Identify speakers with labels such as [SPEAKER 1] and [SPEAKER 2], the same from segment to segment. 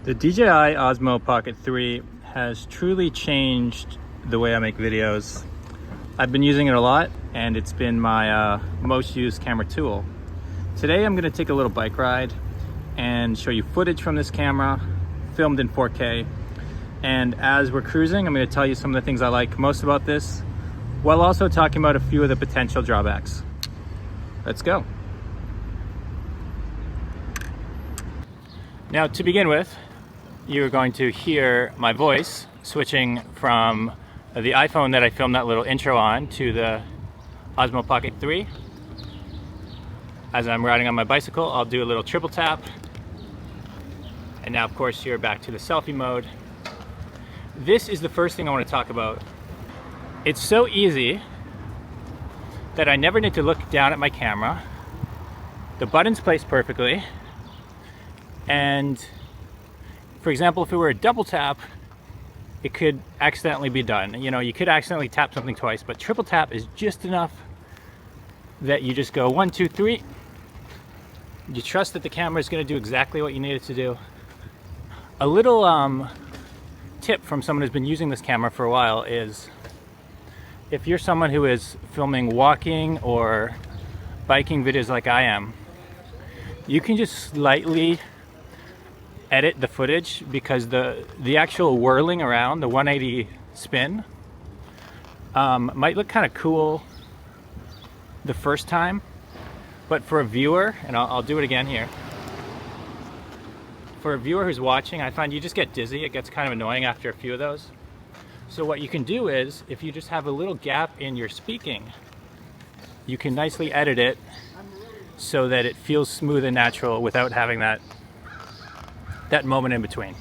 [SPEAKER 1] The DJI Osmo Pocket 3 has truly changed the way I make videos. I've been using it a lot and it's been my most used camera tool. Today I'm going to take a little bike ride and show you footage from this camera filmed in 4K. And as we're cruising, I'm going to tell you some of the things I like most about this, while also talking about a few of the potential drawbacks. Let's go. Now, to begin with, you're going to hear my voice switching from the iPhone that I filmed that little intro on to the Osmo Pocket 3. As I'm riding on my bicycle, I'll do a little triple tap. And now, of course, you're back to the selfie mode. This is the first thing I want to talk about. It's so easy that I never need to look down at my camera. The button's placed perfectly. And for example, if it were a double tap, it could accidentally be done. You know, you could accidentally tap something twice, but triple tap is just enough that you just go 1, 2, 3. You trust that the camera is going to do exactly what you need it to do. A little tip from someone who's been using this camera for a while is, if you're someone who is filming walking or biking videos like I am, you can just slightly edit the footage, because the actual whirling around, the 180 spin, might look kind of cool the first time, but for a viewer, and I'll do it again here, for a viewer who's watching, I find you just get dizzy. It gets kind of annoying after a few of those. So what you can do is, if you just have a little gap in your speaking, you can nicely edit it so that it feels smooth and natural without having that moment in between.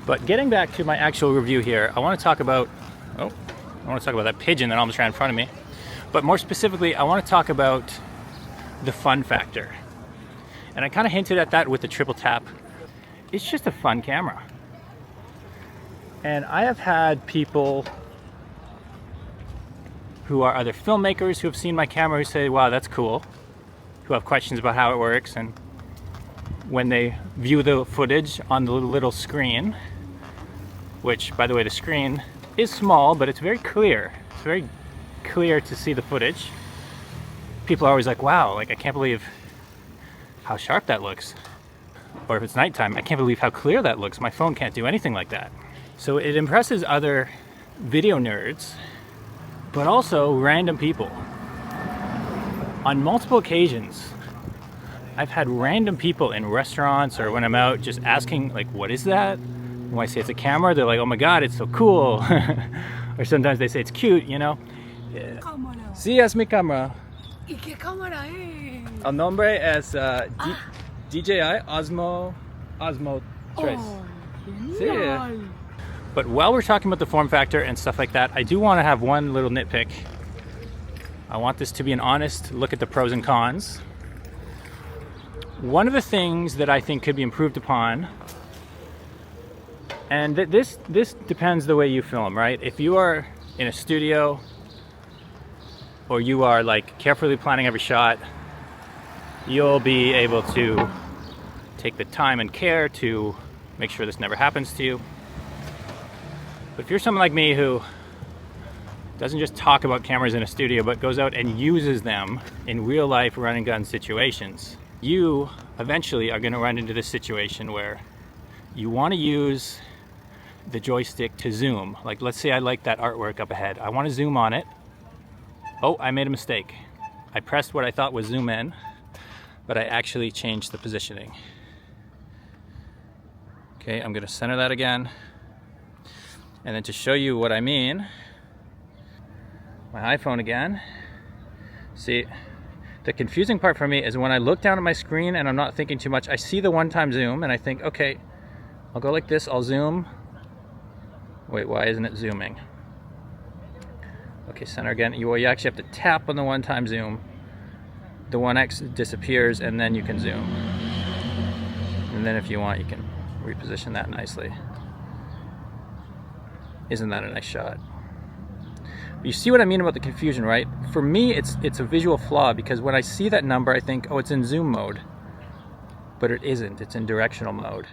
[SPEAKER 1] But getting back to my actual review here, I want to talk about that pigeon that almost ran in front of me. But more specifically, I want to talk about the fun factor. And I kind of hinted at that with the triple tap. It's just a fun camera. And I have had people who are other filmmakers who have seen my camera who say, wow, that's cool, who have questions about how it works, and when they view the footage on the little screen, which, by the way, the screen is small, but it's very clear. It's very clear to see the footage. People are always like, wow, like, I can't believe how sharp that looks. Or if it's nighttime, I can't believe how clear that looks. My phone can't do anything like that. So it impresses other video nerds, but also random people. On multiple occasions, I've had random people in restaurants or when I'm out just asking, like, what is that? When I say it's a camera, they're like, oh my god, it's so cool. Or sometimes they say it's cute, you know? Yeah. Sí, es mi cámara.
[SPEAKER 2] ¿Y qué cámara es?
[SPEAKER 1] El nombre es DJI Osmo 3.
[SPEAKER 2] Oh,
[SPEAKER 1] Sí. But while we're talking about the form factor and stuff like that, I do want to have one little nitpick. I want this to be an honest look at the pros and cons. One of the things that I think could be improved upon, and this depends the way you film, right? If you are in a studio, or you are like carefully planning every shot, you'll be able to take the time and care to make sure this never happens to you. But if you're someone like me who doesn't just talk about cameras in a studio, but goes out and uses them in real life run and gun situations, you eventually are going to run into this situation where you want to use the joystick to zoom. Like, let's say I like that artwork up ahead. I want to zoom on it. Oh, I made a mistake. I pressed what I thought was zoom in, but I actually changed the positioning. Okay, I'm going to center that again. And then to show you what I mean, my iPhone again. See, the confusing part for me is when I look down at my screen and I'm not thinking too much, I see the one-time zoom and I think, okay, I'll go like this, I'll zoom. Wait, why isn't it zooming? Okay, center again. You actually have to tap on the one-time zoom. The 1x disappears and then you can zoom. And then if you want, you can reposition that nicely. Isn't that a nice shot? You see what I mean about the confusion, right? For me, it's a visual flaw, because when I see that number, I think, oh, it's in zoom mode. But it isn't, it's in directional mode.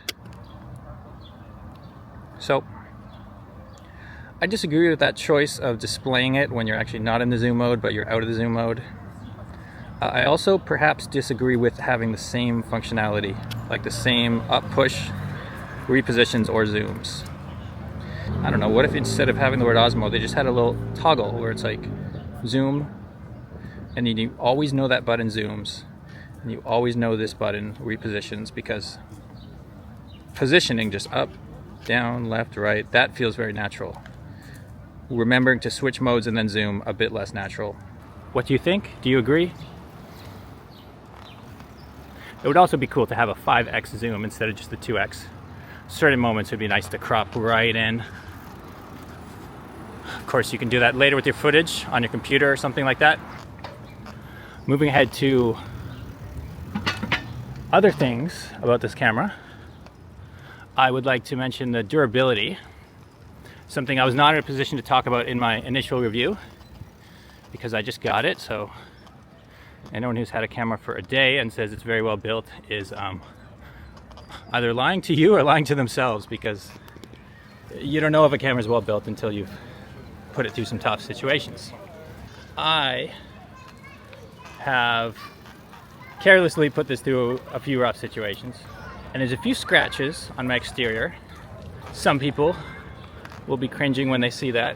[SPEAKER 1] So I disagree with that choice of displaying it when you're actually not in the zoom mode, but you're out of the zoom mode. I also perhaps disagree with having the same functionality, like the same up push, repositions, or zooms. I don't know, what if instead of having the word Osmo, they just had a little toggle where it's like zoom, and you always know that button zooms, and you always know this button repositions, because positioning just up, down, left, right, that feels very natural. Remembering to switch modes and then zoom, a bit less natural. What do you think? Do you agree? It would also be cool to have a 5x zoom instead of just the 2x. Certain moments would be nice to crop right in. Of course, you can do that later with your footage on your computer or something like that. Moving ahead to other things about this camera, I would like to mention the durability. Something I was not in a position to talk about in my initial review because I just got it. So anyone who's had a camera for a day and says it's very well built is either lying to you or lying to themselves, because you don't know if a camera is well built until you've put it through some tough situations. I have carelessly put this through a few rough situations, and there's a few scratches on my exterior. Some people will be cringing when they see that.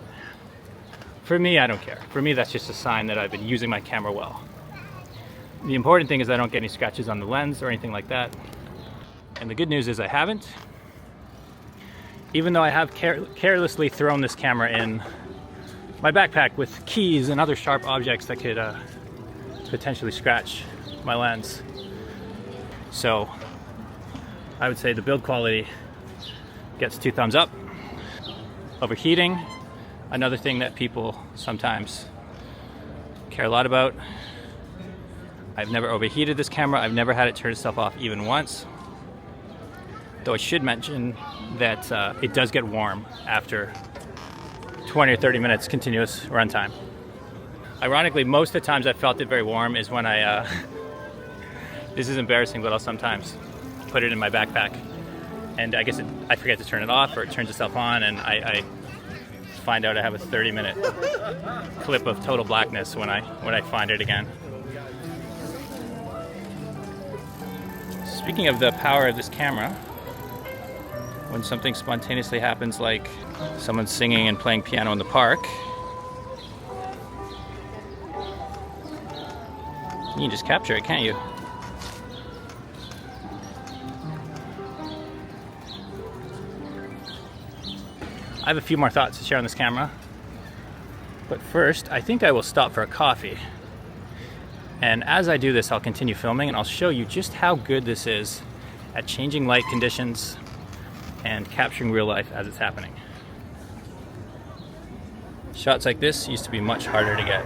[SPEAKER 1] For me, I don't care. For me, that's just a sign that I've been using my camera well. The important thing is I don't get any scratches on the lens or anything like that. And the good news is I haven't. Even though I have carelessly thrown this camera in my backpack with keys and other sharp objects that could potentially scratch my lens. So I would say the build quality gets 2 thumbs up. Overheating, another thing that people sometimes care a lot about. I've never overheated this camera. I've never had it turn itself off even once. Though I should mention that it does get warm after 20 or 30 minutes continuous runtime. Ironically, most of the times I felt it very warm is when I, this is embarrassing, but I'll sometimes put it in my backpack. And I guess I forget to turn it off, or it turns itself on, and I find out I have a 30-minute clip of total blackness when I find it again. Speaking of the power of this camera, when something spontaneously happens, like someone singing and playing piano in the park, you can just capture it, can't you? I have a few more thoughts to share on this camera, but first I think I will stop for a coffee. And as I do this, I'll continue filming and I'll show you just how good this is at changing light conditions and capturing real life as it's happening. Shots like this used to be much harder to get.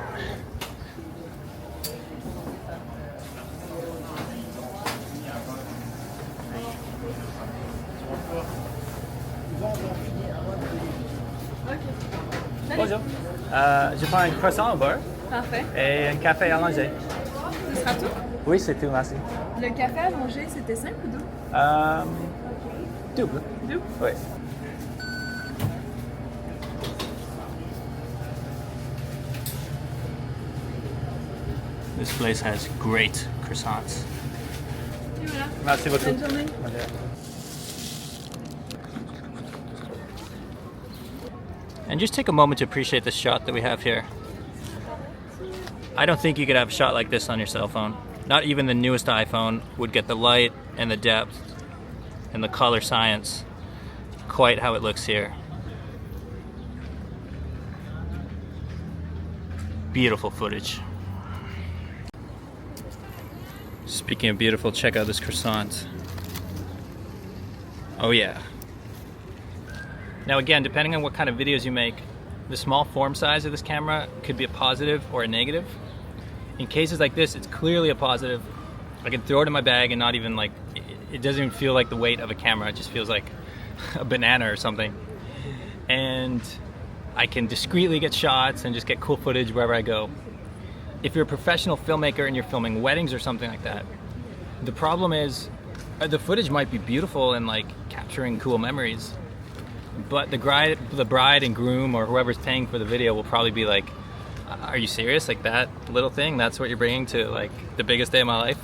[SPEAKER 1] Bonjour. Je prends un croissant au beurre.
[SPEAKER 2] Parfait.
[SPEAKER 1] Et un café à manger.
[SPEAKER 2] Ce sera tout?
[SPEAKER 1] Oui, c'est tout, merci.
[SPEAKER 2] Le café à manger, c'était 5 ou 2?
[SPEAKER 1] Double.
[SPEAKER 2] Double?
[SPEAKER 1] Oui. This place has great croissants.
[SPEAKER 2] Et voilà.
[SPEAKER 1] Merci beaucoup.
[SPEAKER 2] Bonne journée.
[SPEAKER 1] And just take a moment to appreciate the shot that we have here. I don't think you could have a shot like this on your cell phone. Not even the newest iPhone would get the light and the depth and the color science quite how it looks here. Beautiful footage. Speaking of beautiful, check out this croissant. Oh yeah. Now again, depending on what kind of videos you make, the small form size of this camera could be a positive or a negative. In cases like this, it's clearly a positive. I can throw it in my bag and not even it doesn't even feel like the weight of a camera. It just feels like a banana or something. And I can discreetly get shots and just get cool footage wherever I go. If you're a professional filmmaker and you're filming weddings or something like that, the problem is the footage might be beautiful and capturing cool memories, But the bride and groom or whoever's paying for the video will probably be like, are you serious? Like that little thing, that's what you're bringing to like the biggest day of my life?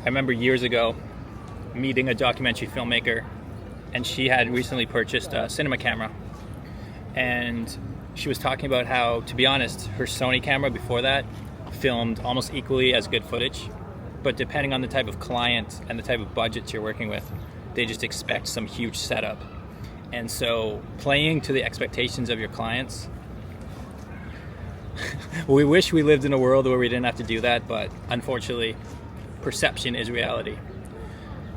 [SPEAKER 1] I remember years ago meeting a documentary filmmaker, and she had recently purchased a cinema camera, and she was talking about how, to be honest, her Sony camera before that filmed almost equally as good footage, but depending on the type of client and the type of budgets you're working with, they just expect some huge setup. And so playing to the expectations of your clients, we wish we lived in a world where we didn't have to do that, but unfortunately, perception is reality.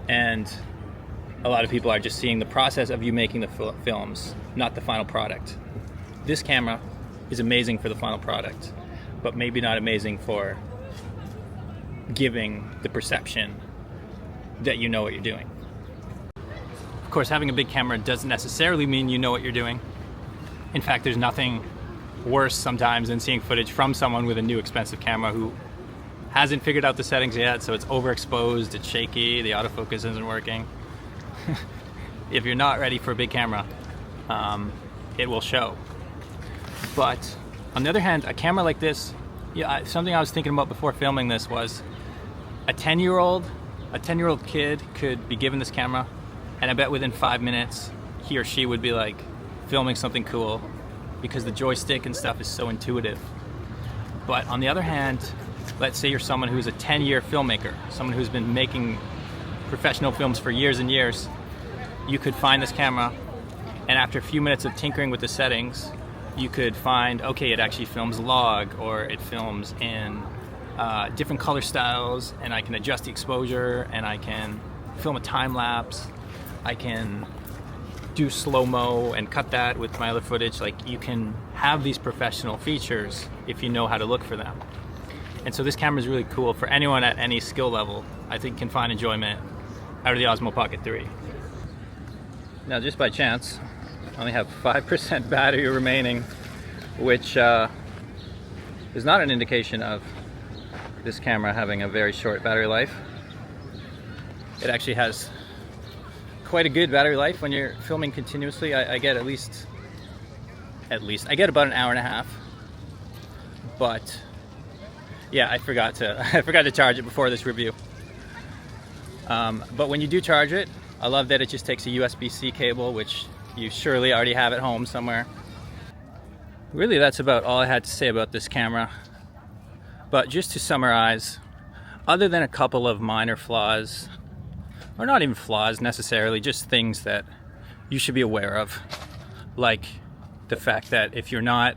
[SPEAKER 1] And a lot of people are just seeing the process of you making the films, not the final product. This camera is amazing for the final product, but maybe not amazing for giving the perception that you know what you're doing. Of course, having a big camera doesn't necessarily mean you know what you're doing. In fact, there's nothing worse sometimes than seeing footage from someone with a new expensive camera who hasn't figured out the settings yet, so it's overexposed, it's shaky, the autofocus isn't working. If you're not ready for a big camera, it will show. But on the other hand, a camera like this, something I was thinking about before filming this was a 10-year-old kid could be given this camera, and I bet within 5 minutes he or she would be like filming something cool because the joystick and stuff is so intuitive. But on the other hand, let's say you're someone who's a 10-year filmmaker, someone who's been making professional films for years and years. You could find this camera, and after a few minutes of tinkering with the settings, you could find, okay, it actually films log, or it films in different color styles, and I can adjust the exposure, and I can film a time lapse. I can do slow-mo and cut that with my other footage. Like, you can have these professional features if you know how to look for them. And so this camera is really cool for anyone at any skill level. I think can find enjoyment out of the Osmo Pocket 3. Now, just by chance, I only have 5% battery remaining, which is not an indication of this camera having a very short battery life. It actually has quite a good battery life when you're filming continuously. I get at least I get about an hour and a half. But yeah, I forgot to charge it before this review. But when you do charge it, I love that it just takes a USB-C cable, which you surely already have at home somewhere. Really, that's about all I had to say about this camera. But just to summarize, other than a couple of minor flaws, or not even flaws necessarily, just things that you should be aware of, like the fact that if you're not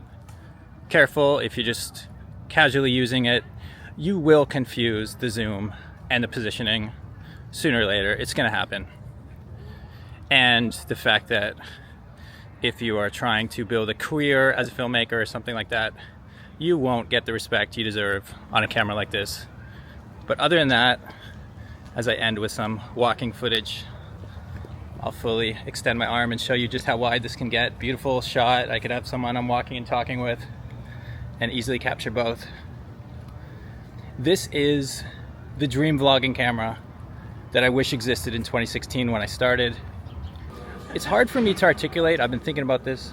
[SPEAKER 1] careful, if you're just casually using it, you will confuse the zoom and the positioning. Sooner or later, it's going to happen. And the fact that if you are trying to build a career as a filmmaker or something like that, you won't get the respect you deserve on a camera like this. But other than that, as I end with some walking footage, I'll fully extend my arm and show you just how wide this can get. Beautiful shot. I could have someone I'm walking and talking with and easily capture both. This is the dream vlogging camera that I wish existed in 2016 when I started. It's hard for me to articulate. I've been thinking about this.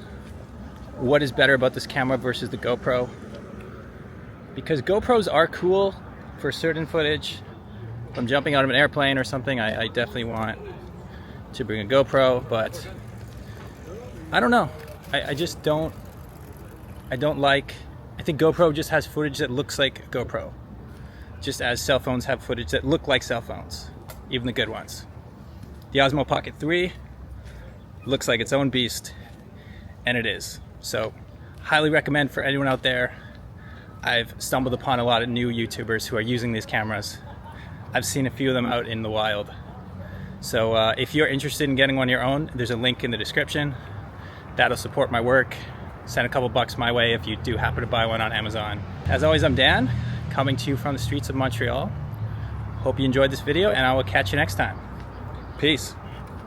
[SPEAKER 1] What is better about this camera versus the GoPro? Because GoPros are cool for certain footage. If I'm jumping out of an airplane or something, I definitely want to bring a GoPro, but I don't know. I just don't, I think GoPro just has footage that looks like GoPro. Just as cell phones have footage that look like cell phones, even the good ones. The Osmo Pocket 3 looks like its own beast, and it is. So, highly recommend for anyone out there. I've stumbled upon a lot of new YouTubers who are using these cameras. I've seen a few of them out in the wild. So if you're interested in getting one of your own, there's a link in the description. That'll support my work. Send a couple bucks my way if you do happen to buy one on Amazon. As always, I'm Dan, coming to you from the streets of Montreal. Hope you enjoyed this video, and I will catch you next time. Peace.